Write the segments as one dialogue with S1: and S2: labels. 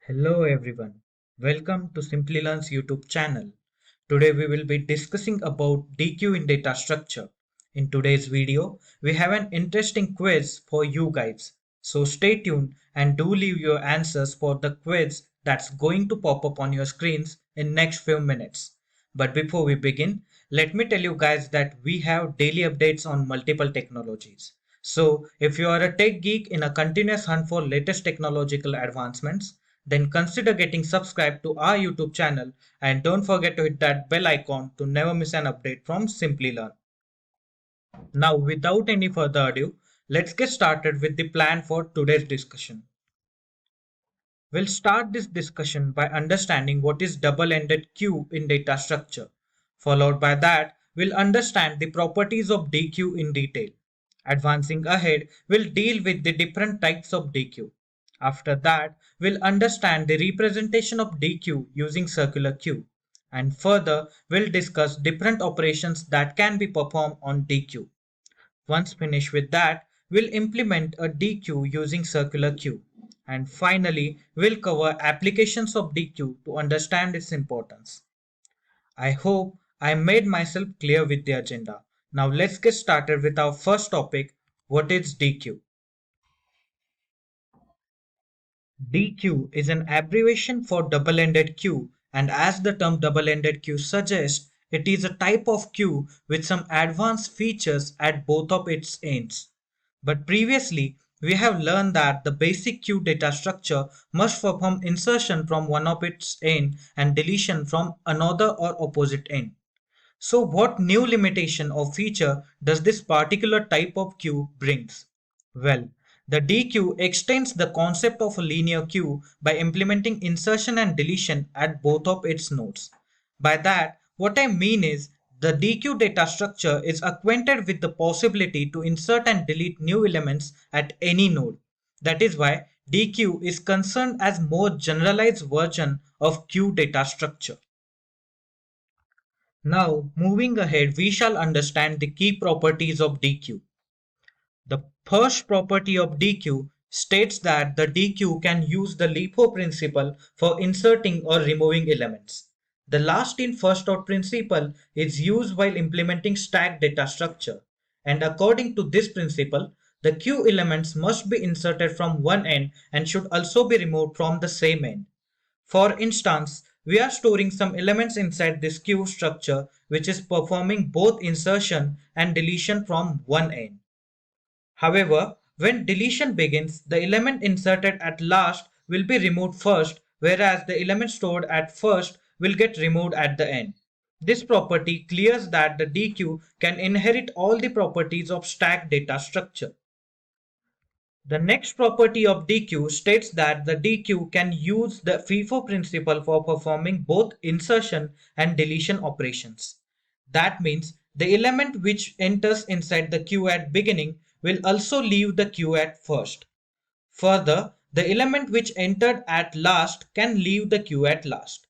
S1: Hello everyone, welcome to Simplilearn's YouTube channel. Today we will be discussing about Deque in Data Structure. In today's video, we have an interesting quiz for you guys. So stay tuned and do leave your answers for the quiz that's going to pop up on your screens in next few minutes. But before we begin, let me tell you guys that we have daily updates on multiple technologies. So if you are a tech geek in a continuous hunt for latest technological advancements, then consider getting subscribed to our YouTube channel and don't forget to hit that bell icon to never miss an update from Simplilearn. Now, without any further ado, let's get started with the plan for today's discussion. We'll start this discussion by understanding what is double-ended queue in data structure. Followed by that, we'll understand the properties of DQ in detail. Advancing ahead, we'll deal with the different types of DQ. After that, we'll understand the representation of DQ using circular queue. And further, we'll discuss different operations that can be performed on DQ. Once finished with that, we'll implement a DQ using circular queue. And finally, we'll cover applications of DQ to understand its importance. I hope I made myself clear with the agenda. Now let's get started with our first topic, what is DQ? DQ is an abbreviation for double-ended queue, and as the term double-ended queue suggests, it is a type of queue with some advanced features at both of its ends. But previously, we have learned that the basic queue data structure must perform insertion from one of its end and deletion from another or opposite end. So what new limitation or feature does this particular type of queue brings? Well, the DQ extends the concept of a linear queue by implementing insertion and deletion at both of its nodes. By that, what I mean is the DQ data structure is acquainted with the possibility to insert and delete new elements at any node. That is why DQ is concerned as more generalized version of queue data structure. Now, moving ahead, we shall understand the key properties of DQ. The first property of DQ states that the DQ can use the LIFO principle for inserting or removing elements. The last in first out principle is used while implementing stack data structure, and according to this principle, the queue elements must be inserted from one end and should also be removed from the same end. For instance, we are storing some elements inside this queue structure which is performing both insertion and deletion from one end. However, when deletion begins, the element inserted at last will be removed first, whereas the element stored at first will get removed at the end. This property clears that the DQ can inherit all the properties of stack data structure. The next property of DQ states that the DQ can use the FIFO principle for performing both insertion and deletion operations. That means the element which enters inside the queue at beginning will also leave the queue at first. Further, the element which entered at last can leave the queue at last.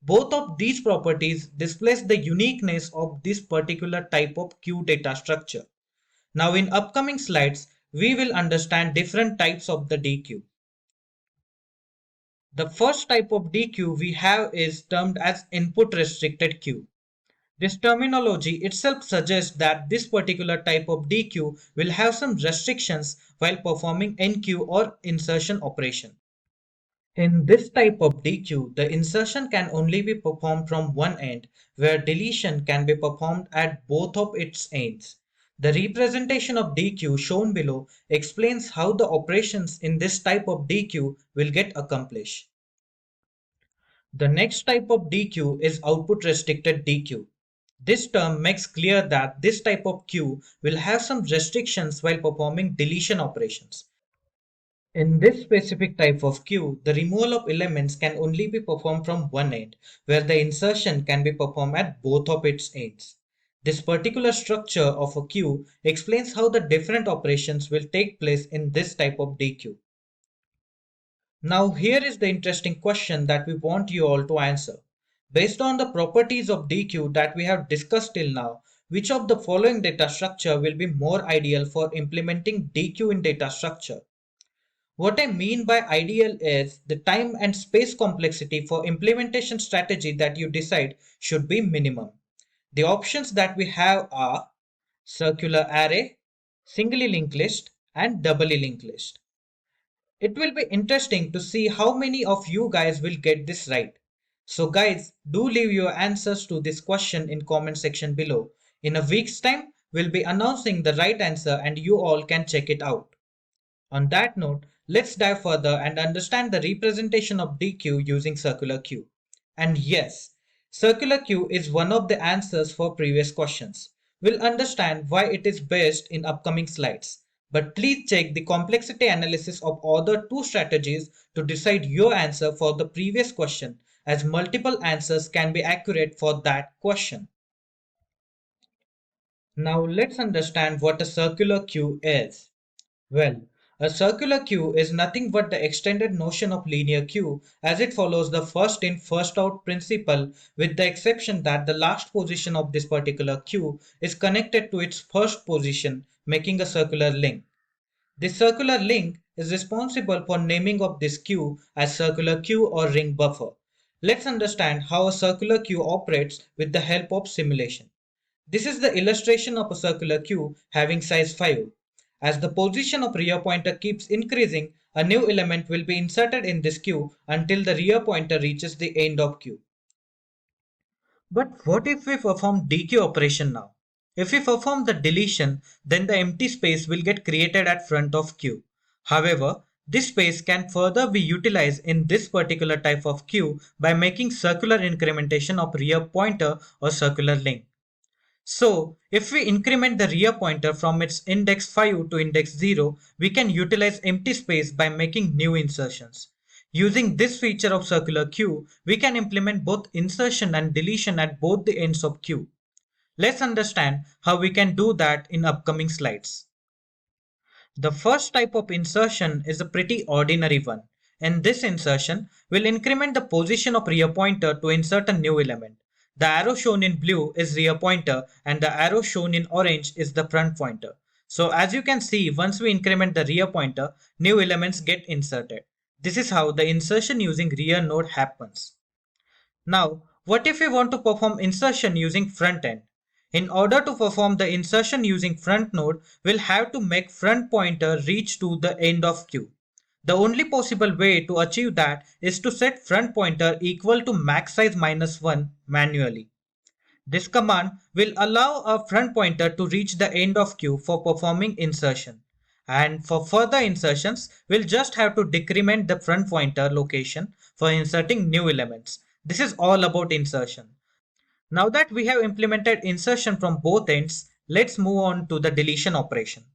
S1: Both of these properties displays the uniqueness of this particular type of queue data structure. Now in upcoming slides, we will understand different types of the DQ. The first type of DQ we have is termed as input restricted queue. This terminology itself suggests that this particular type of DQ will have some restrictions while performing NQ or insertion operation. In this type of DQ, the insertion can only be performed from one end, where deletion can be performed at both of its ends. The representation of DQ shown below explains how the operations in this type of DQ will get accomplished. The next type of DQ is output restricted DQ. This term makes clear that this type of queue will have some restrictions while performing deletion operations. In this specific type of queue, the removal of elements can only be performed from one end, where the insertion can be performed at both of its ends. This particular structure of a queue explains how the different operations will take place in this type of DQ. Now here is the interesting question that we want you all to answer. Based on the properties of DQ that we have discussed till now, which of the following data structure will be more ideal for implementing DQ in data structure? What I mean by ideal is the time and space complexity for implementation strategy that you decide should be minimum. The options that we have are circular array, singly linked list, and doubly linked list. It will be interesting to see how many of you guys will get this right. So guys, do leave your answers to this question in comment section below. In a week's time, we'll be announcing the right answer and you all can check it out. On that note, let's dive further and understand the representation of DQ using circular queue. And yes, circular queue is one of the answers for previous questions. We'll understand why it is best in upcoming slides. But please check the complexity analysis of other two strategies to decide your answer for the previous question, as multiple answers can be accurate for that question. Now let's understand what a circular queue is. Well, a circular queue is nothing but the extended notion of linear queue as it follows the first in first out principle with the exception that the last position of this particular queue is connected to its first position making a circular link. This circular link is responsible for naming of this queue as circular queue or ring buffer. Let's understand how a circular queue operates with the help of simulation. This is the illustration of a circular queue having size 5. As the position of rear pointer keeps increasing, a new element will be inserted in this queue until the rear pointer reaches the end of queue. But what if we perform DQ operation now? If we perform the deletion, then the empty space will get created at front of queue. However, this space can further be utilized in this particular type of queue by making circular incrementation of rear pointer or circular link. So, if we increment the rear pointer from its index 5 to index 0, we can utilize empty space by making new insertions. Using this feature of circular queue, we can implement both insertion and deletion at both the ends of queue. Let's understand how we can do that in upcoming slides. The first type of insertion is a pretty ordinary one. In this insertion, we'll increment the position of rear pointer to insert a new element. The arrow shown in blue is rear pointer and the arrow shown in orange is the front pointer. So as you can see, once we increment the rear pointer, new elements get inserted. This is how the insertion using rear node happens. Now, what if we want to perform insertion using front end? In order to perform the insertion using front node, we'll have to make front pointer reach to the end of queue. The only possible way to achieve that is to set front pointer equal to max size minus 1 manually. This command will allow a front pointer to reach the end of queue for performing insertion. And for further insertions, we'll just have to decrement the front pointer location for inserting new elements. This is all about insertion. Now that we have implemented insertion from both ends, let's move on to the deletion operation.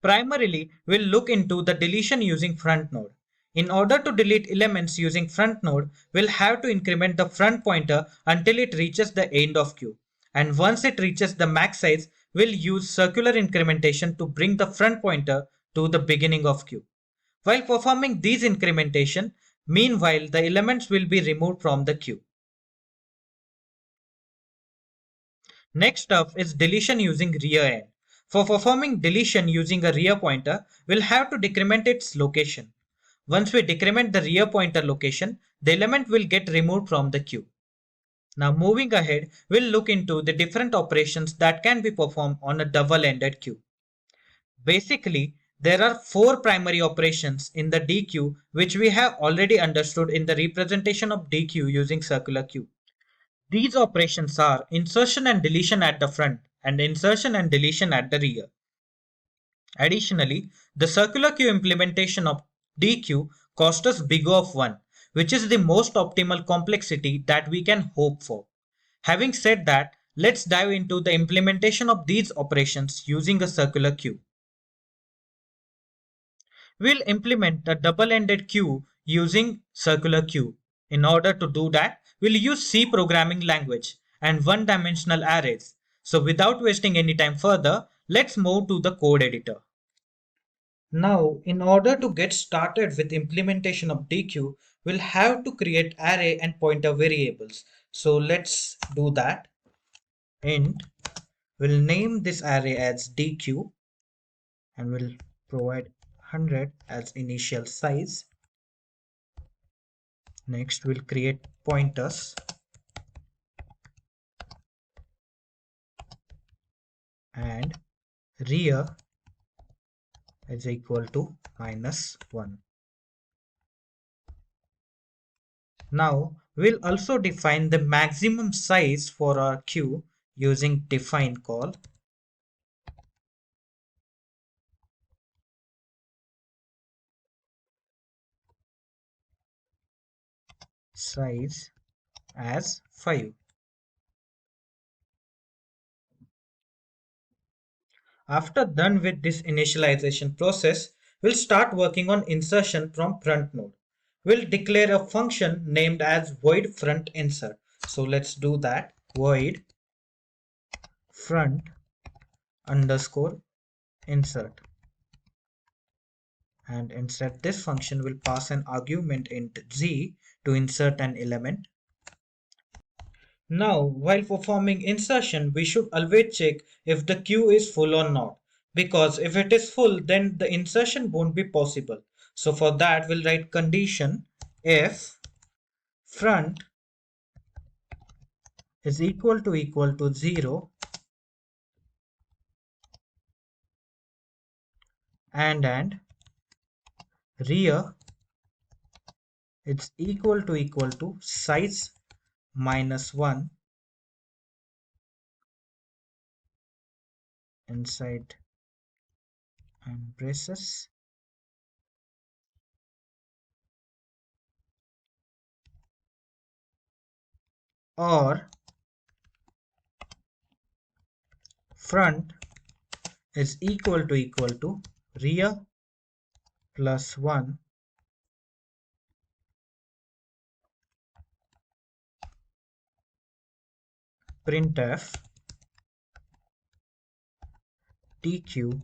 S1: Primarily, we'll look into the deletion using front node. In order to delete elements using front node, we'll have to increment the front pointer until it reaches the end of queue. And once it reaches the max size, we'll use circular incrementation to bring the front pointer to the beginning of queue. While performing these incrementation, meanwhile the elements will be removed from the queue. Next up is deletion using rear end. For performing deletion using a rear pointer, we'll have to decrement its location. Once we decrement the rear pointer location, the element will get removed from the queue. Now moving ahead, we'll look into the different operations that can be performed on a double-ended queue. Basically, there are four primary operations in the DQ which we have already understood in the representation of DQ using circular queue. These operations are insertion and deletion at the front and insertion and deletion at the rear. Additionally, the circular queue implementation of DQ cost us big of 1, which is the most optimal complexity that we can hope for. Having said that, let's dive into the implementation of these operations using a circular queue. We'll implement a double-ended queue using circular queue. In order to do that, we'll use C programming language and one-dimensional arrays. So without wasting any time further, let's move to the code editor. Now, in order to get started with implementation of DQ, we'll have to create array and pointer variables. So let's do that. int, we'll name this array as dq and we'll provide 100 as initial size. Next we'll create pointers and rear is equal to -1. Now we'll also define the maximum size for our queue using define call. Size as 5. After done with this initialization process, we'll start working on insertion from front node. We'll declare a function named as void front insert. So let's do that. Void front underscore insert. And inside this function will pass an argument int z to insert an element. Now, while performing insertion, we should always check if the queue is full or not. Because if it is full, then the insertion won't be possible. So for that, we'll write condition if front is equal to 0 and rear is equal to size -1 inside and braces, or front is equal to rear plus 1 printf dq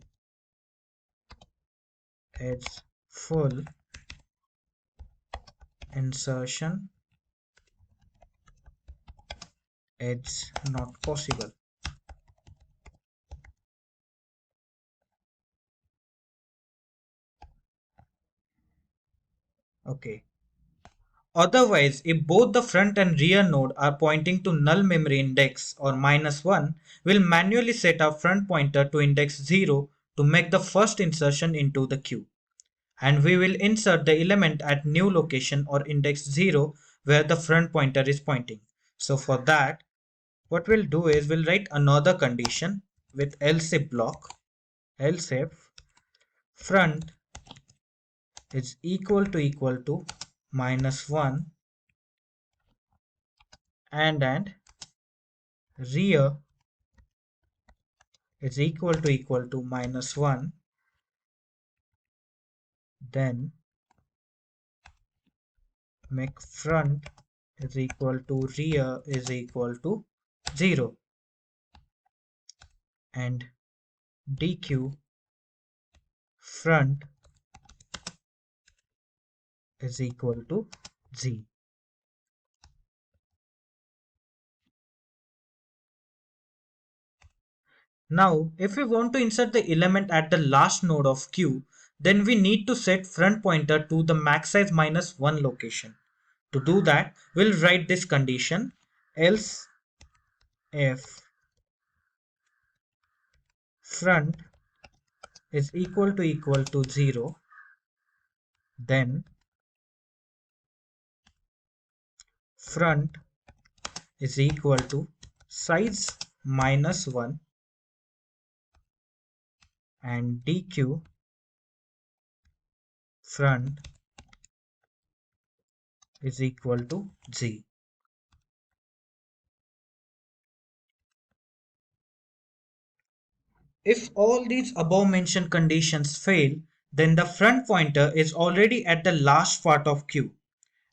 S1: is full insertion it's not possible. Okay. Otherwise, if both the front and rear node are pointing to null memory index or -1, we'll manually set our front pointer to index 0 to make the first insertion into the queue. And we will insert the element at new location or index 0 where the front pointer is pointing. So for that, what we'll do is we'll write another condition with else if block. Else if front is equal to -1 and rear is equal to -1, then make front is equal to rear is equal to 0 and dq front is equal to z. Now, if we want to insert the element at the last node of Q, then we need to set front pointer to the max size -1 location. To do that, we'll write this condition else if front is equal to 0, then front is equal to size -1 and dq front is equal to z. If all these above mentioned conditions fail, then the front pointer is already at the last part of Q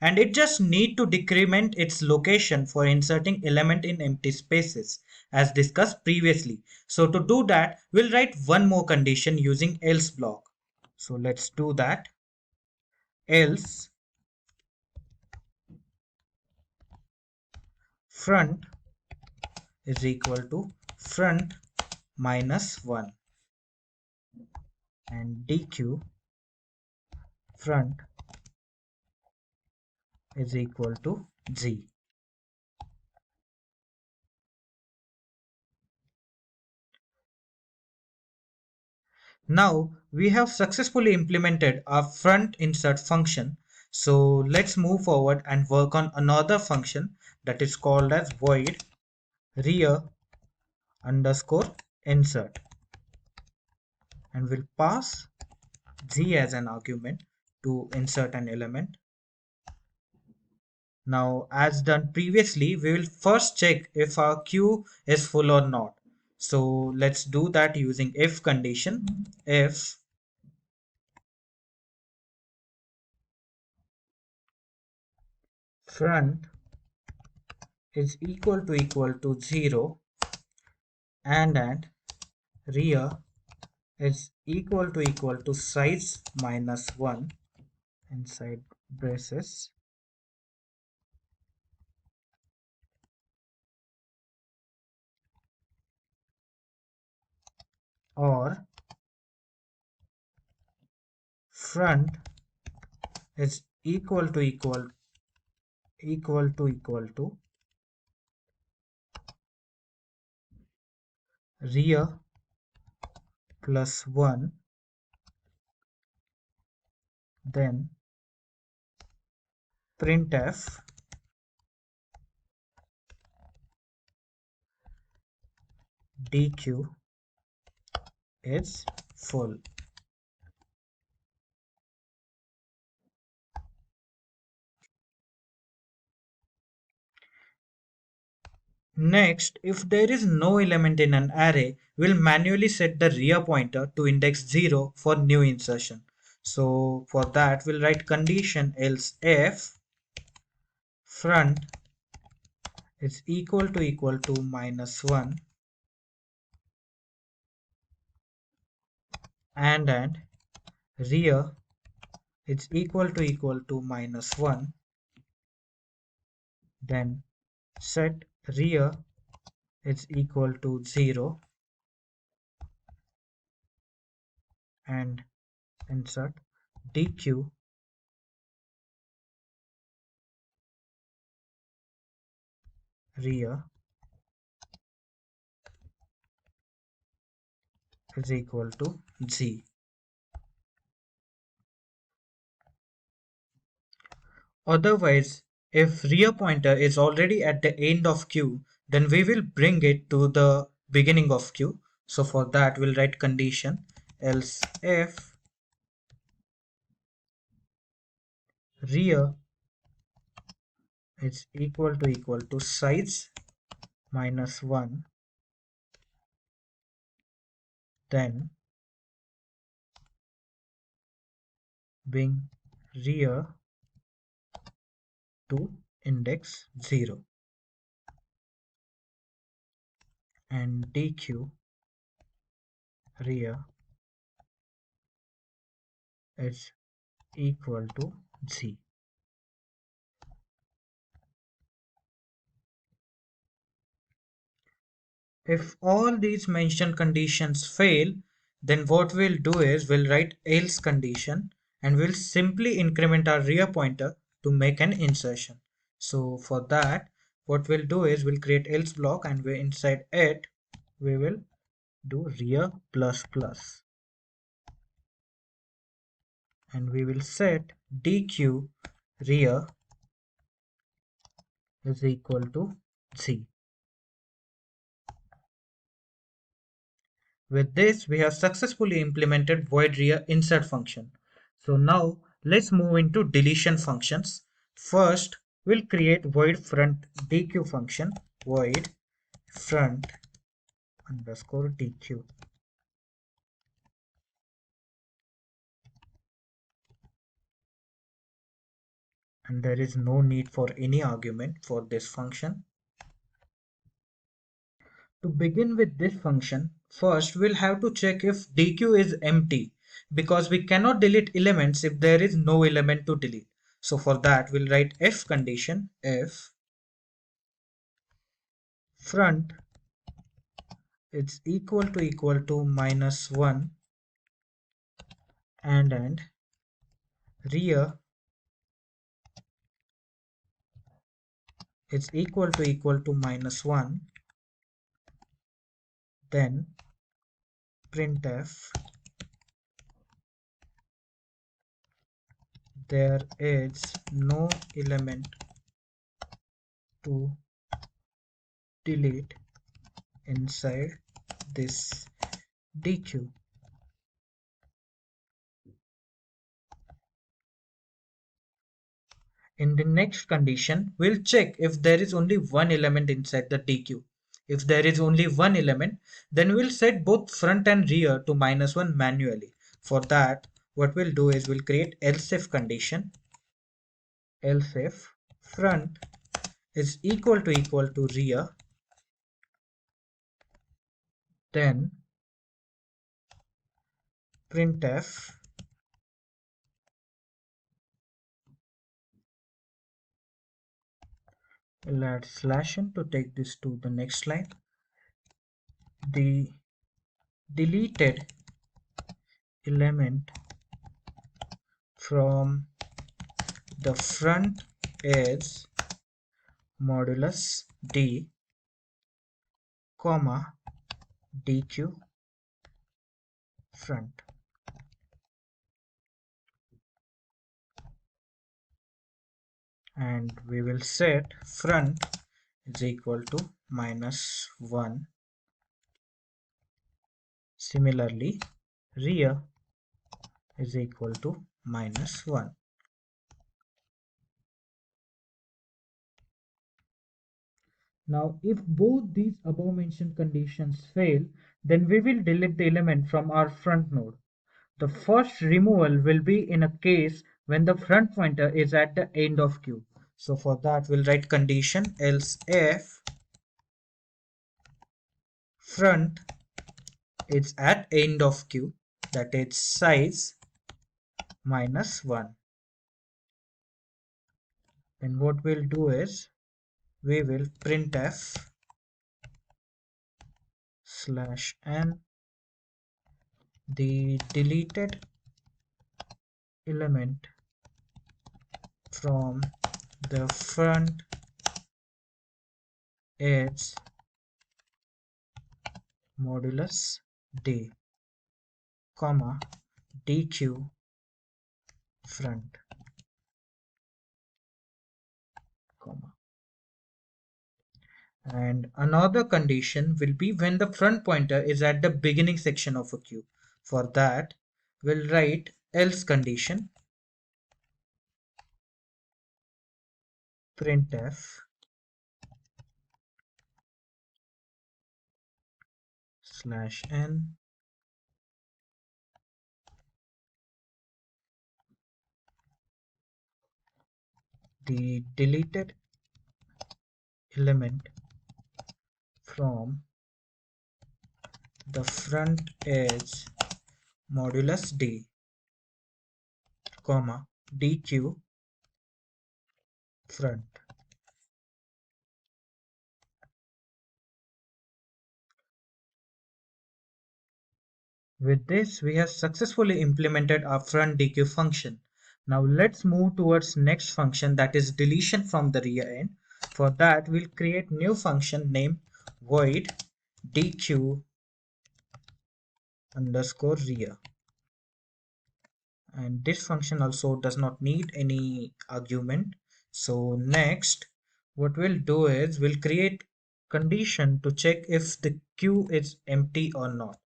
S1: and it just need to decrement its location for inserting element in empty spaces as discussed previously. So to do that, we'll write one more condition using else block. So let's do that. Else front is equal to front minus 1 and dq front is equal to z. Now we have successfully implemented our front insert function. So let's move forward and work on another function that is called as void rear underscore insert, and we'll pass z as an argument to insert an element. Now, as done previously, we will first check if our queue is full or not. So let's do that using if condition. If front is equal to 0 and rear is equal to size minus 1 inside braces, or front is equal to rear plus 1, then printf dq is full. Next, if there is no element in an array, we'll manually set the rear pointer to index 0 for new insertion. So for that, we'll write condition else if front is equal to minus 1 and rear is equal to minus 1, then set rear is equal to 0 and insert dq rear is equal to z. Otherwise, if rear pointer is already at the end of queue, then we will bring it to the beginning of queue. So for that, we'll write condition else if rear is equal to size minus 1, then bring rear to index 0 and dq rear is equal to z. If all these mentioned conditions fail, then what we'll do is we'll write else condition and we'll simply increment our rear pointer to make an insertion. So for that, what we'll do is we'll create else block and we inside it we will do rear plus plus and we will set dq rear is equal to z. With this, we have successfully implemented void rear insert function. So now let's move into deletion functions. First, we'll create void front dq function, void front underscore dq. And there is no need for any argument for this function. To begin with this function, first we'll have to check if dq is empty because we cannot delete elements if there is no element to delete. So for that we'll write if condition if front it's equal to minus 1 and rear it's equal to minus 1, then printf there is no element to delete inside this deque. In the next condition, we'll check if there is only one element inside the deque. If there is only one element, then we'll set both front and rear to minus 1 manually. For that, what we'll do is we'll create else if condition. Else if front is equal to rear, then printf we'll add slash n to take this to the next line. The deleted element from the front is modulus d, comma deque front. And we will set front is equal to minus 1. Similarly, rear is equal to minus 1. Now, if both these above mentioned conditions fail, then we will delete the element from our front node. The first removal will be in a case when the front pointer is at the end of queue. So for that, we'll write condition else if front is at end of queue, that is size minus 1. Then what we'll do is we will printf slash n the deleted element from the front is modulus d, comma deque front, comma. And another condition will be when the front pointer is at the beginning section of a queue. For that, we'll write else condition printf slash n the deleted element from the front is modulus d, comma deque front. With this, we have successfully implemented our front deque function. Now let's move towards next function, that is deletion from the rear end. For that, we'll create new function named void deque underscore rear. And this function also does not need any argument. So next, what we'll do is we'll create condition to check if the queue is empty or not.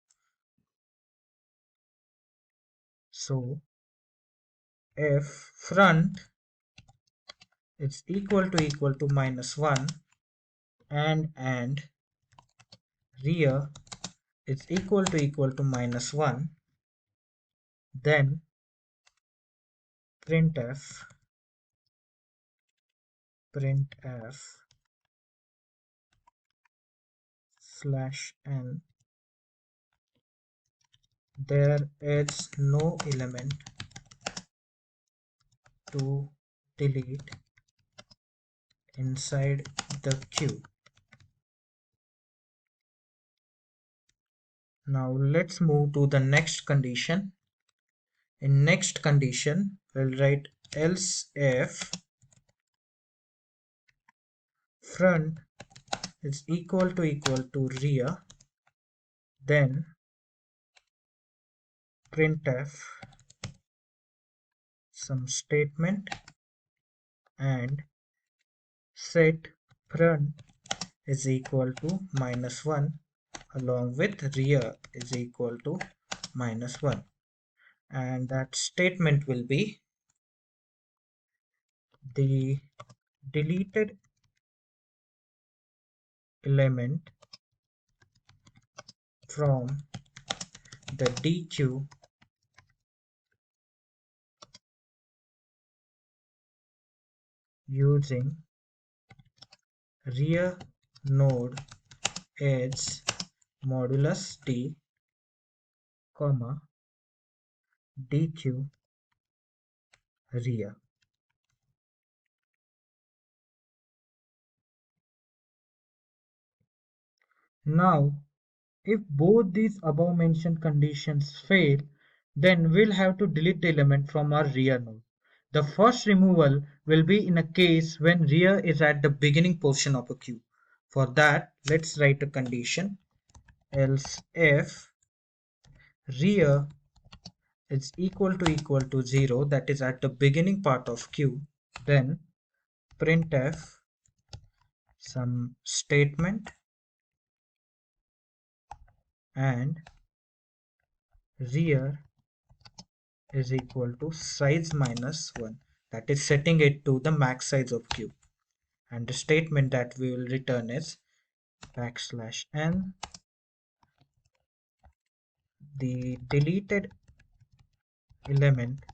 S1: So if front is equal to minus 1 and rear is equal to minus 1, then printf slash n there is no element to delete inside the queue. Now let's move to the next condition. In next condition, we'll write else if front is equal to rear, then printf some statement and set front is equal to -1 along with rear is equal to -1, and that statement will be the deleted element from the DQ using rear node edge modulus D, comma DQ rear. Now, if both these above mentioned conditions fail, then we'll have to delete the element from our rear node. The first removal will be in a case when rear is at the beginning position of a queue. For that, let's write a condition else if rear is equal to 0, that is at the beginning part of queue, then printf some statement and rear is equal to size -1, that is setting it to the max size of queue, and the statement that we will return is \n the deleted element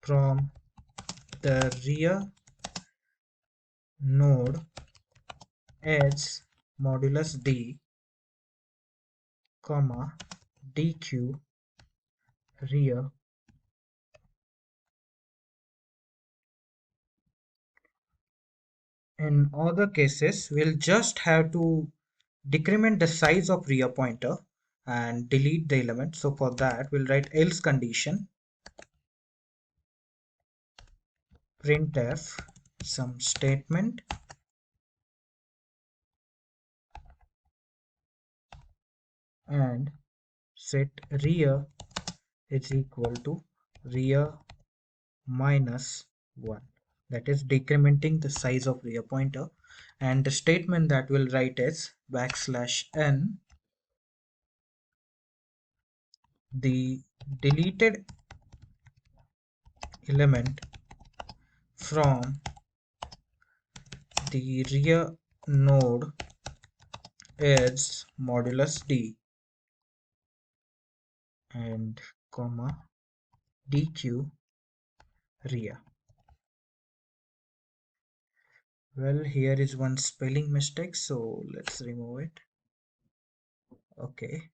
S1: from the rear node edge modulus D, comma DQ rear. In other cases, we'll just have to decrement the size of rear pointer and delete the element. So for that, we'll write else condition printf some statement and set rear is equal to rear -1, that is decrementing the size of rear pointer, and the statement that we'll write is \n the deleted element from the rear node edge modulus D and comma DQ rear. Well, here is one spelling mistake, so let's remove it. Okay,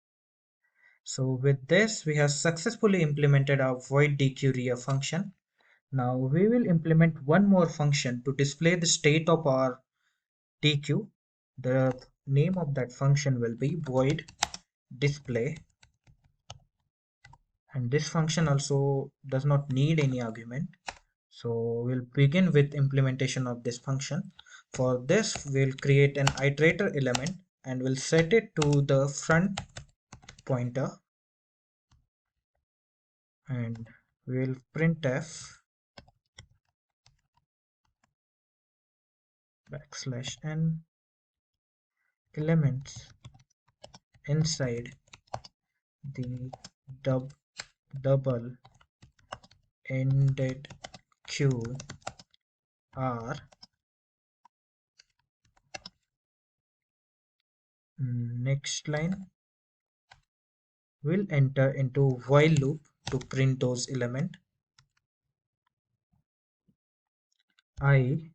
S1: so with this we have successfully implemented our void DQ rear function. Now we will implement one more function to display the state of our DQ. The name of that function will be void display, and this function also does not need any argument. So we'll begin with implementation of this function. For this, we'll create an iterator element and we'll set it to the front pointer, and we'll printf \n elements inside the double ended queue are next line. We'll enter into while loop to print those elements. I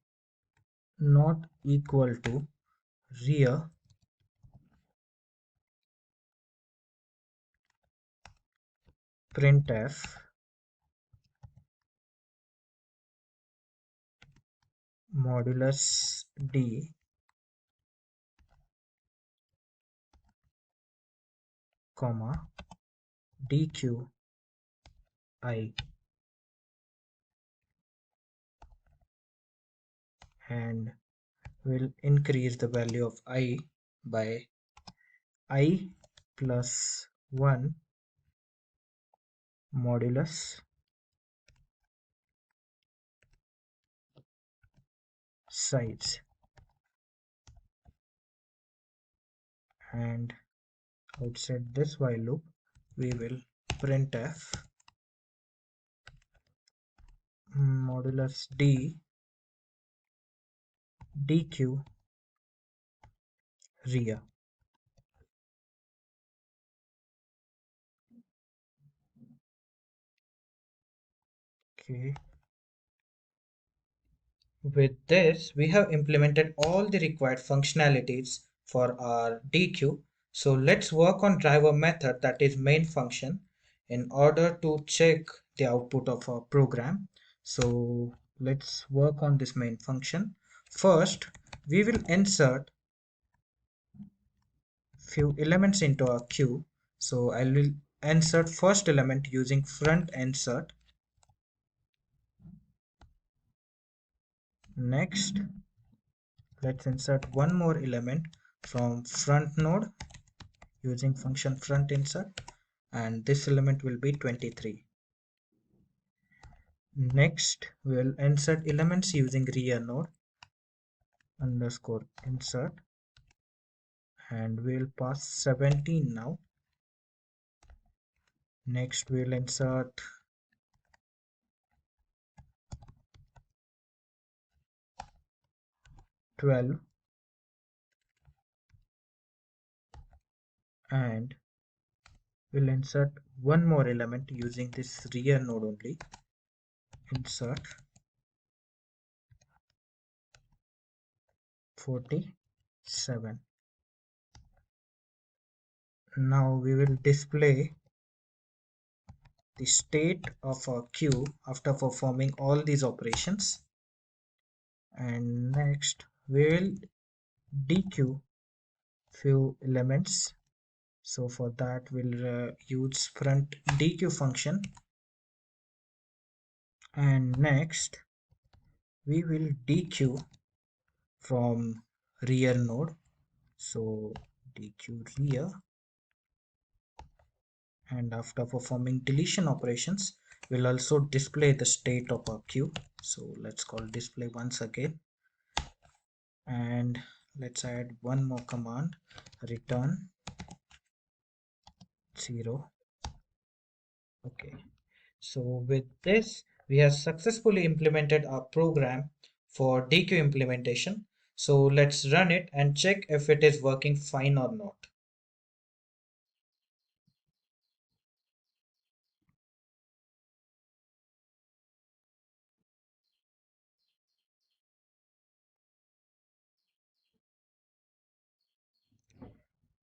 S1: not equal to rear printf modulus D comma dqi, and we'll increase the value of I by I plus 1 modulus size, and outside this while loop we will printf modulus d dq ria. Okay, with this we have implemented all the required functionalities for our deque. So let's work on driver method, that is main function, in order to check the output of our program. So let's work on this main function. First we will insert few elements into our queue. So I will insert first element using front insert. Next, let's insert one more element from front node using function front insert, and this element will be 23. Next, we'll insert elements using rear node underscore insert, and we'll pass 17 now. Next, we'll insert 12, and we'll insert one more element using this rear node only, insert 47. Now we will display the state of our queue after performing all these operations. And next we will deque few elements. So for that we'll use front deque function, and next we will deque from rear node. So deque rear, and after performing deletion operations we'll also display the state of our queue. So let's call display once again, and let's add one more command, return 0. Okay, so with this we have successfully implemented our program for deque implementation. So let's run it and check if it is working fine or not.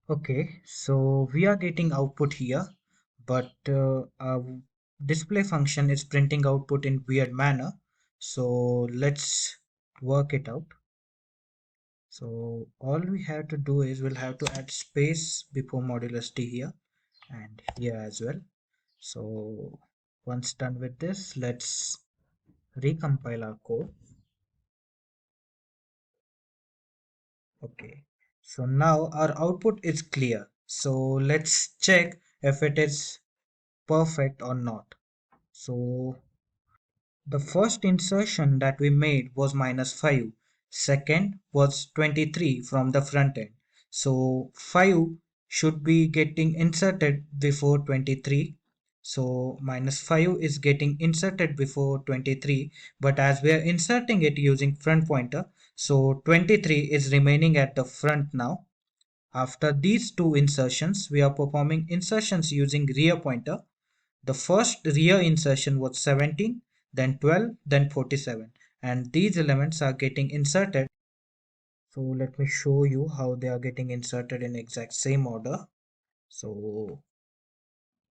S1: Okay, so we are getting output here, but our display function is printing output in weird manner. So let's work it out. So all we have to do is we'll have to add space before modulus d here and here as well. So once done with this, let's recompile our code. Okay, so now our output is clear. So let's check if it is perfect or not. So the first insertion that we made was -5. Second was 23 from the front end. So 5 should be getting inserted before 23. So -5 is getting inserted before 23, but as we are inserting it using front pointer, so 23 is remaining at the front now. After these two insertions, we are performing insertions using rear pointer. The first rear insertion was 17, then 12, then 47, and these elements are getting inserted. So let me show you how they are getting inserted in exact same order. So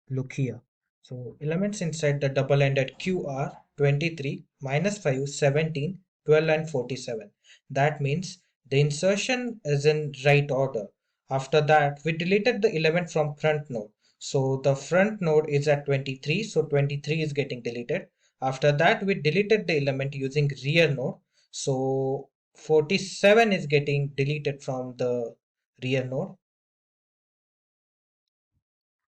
S1: look here. So elements inside the double-ended queue are 23, -5, 17, 12, and 47. That means the insertion is in right order. After that, we deleted the element from front node. So the front node is at 23, so 23 is getting deleted. After that, we deleted the element using rear node. So 47 is getting deleted from the rear node.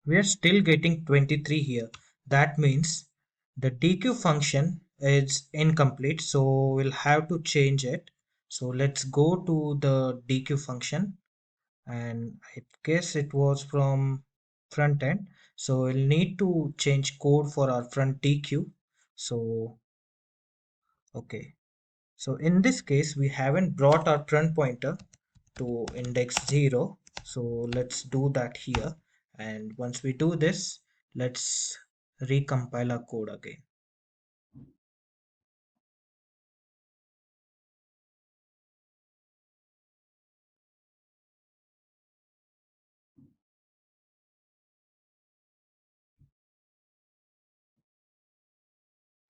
S1: We are still getting 23 here. That means the deque function is incomplete, so we'll have to change it. So let's go to the deque function, and I guess it was from front end. So we'll need to change code for our front deque. So okay. So in this case, we haven't brought our front pointer to index 0. So let's do that here. And once we do this, let's recompile our code again.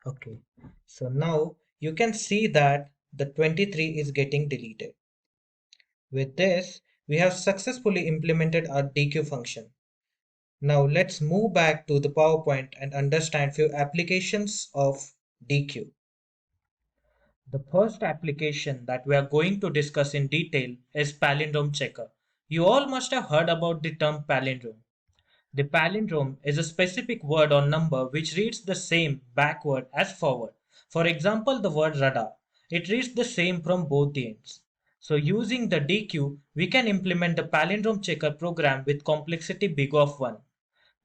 S1: Okay. So now you can see that the 23 is getting deleted. With this, we have successfully implemented our deque function. Now let's move back to the PowerPoint and understand few applications of deque. The first application that we are going to discuss in detail is palindrome checker. You all must have heard about the term palindrome. The palindrome is a specific word or number which reads the same backward as forward. For example, the word radar. It reads the same from both the ends. So using the deque, we can implement the palindrome checker program with complexity big of 1.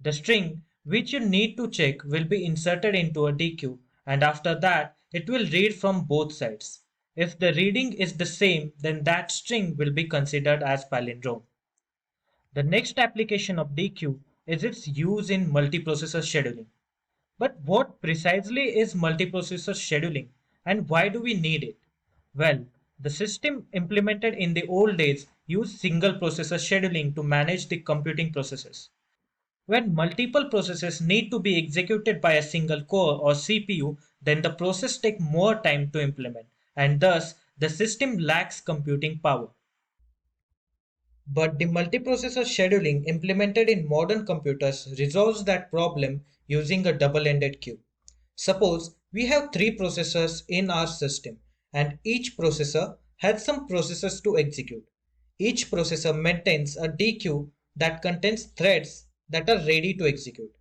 S1: The string which you need to check will be inserted into a deque, and after that it will read from both sides. If the reading is the same, then that string will be considered as palindrome. The next application of deque is its use in multiprocessor scheduling. But what precisely is multiprocessor scheduling and why do we need it? Well, the system implemented in the old days used single processor scheduling to manage the computing processes. When multiple processes need to be executed by a single core or CPU, then the process takes more time to implement, and thus the system lacks computing power. But the multiprocessor scheduling implemented in modern computers resolves that problem using a double-ended queue. Suppose we have three processors in our system and each processor has some processes to execute. Each processor maintains a deque that contains threads that are ready to execute.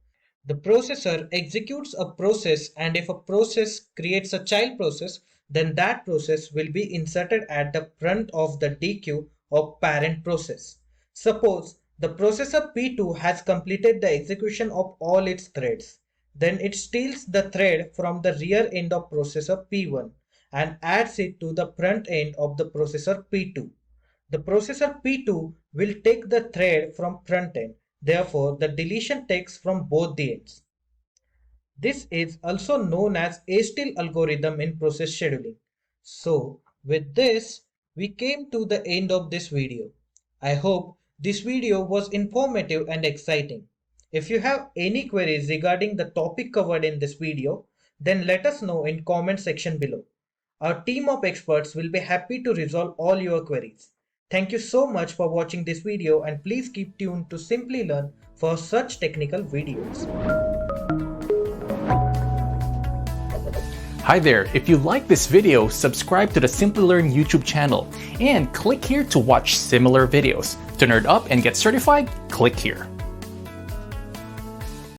S1: The processor executes a process, and if a process creates a child process, then that process will be inserted at the front of the deque of parent process. Suppose the processor P2 has completed the execution of all its threads. Then it steals the thread from the rear end of processor P1 and adds it to the front end of the processor P2. The processor P2 will take the thread from front end. Therefore, the deletion takes from both the ends. This is also known as a-still algorithm in process scheduling. So, with this, we came to the end of this video. I hope this video was informative and exciting. If you have any queries regarding the topic covered in this video, then let us know in comment section below. Our team of experts will be happy to resolve all your queries. Thank you so much for watching this video and please keep tuned to Simplilearn for such technical videos.
S2: Hi there, if you like this video, subscribe to the Simplilearn YouTube channel and click here to watch similar videos. To nerd up and get certified, click here.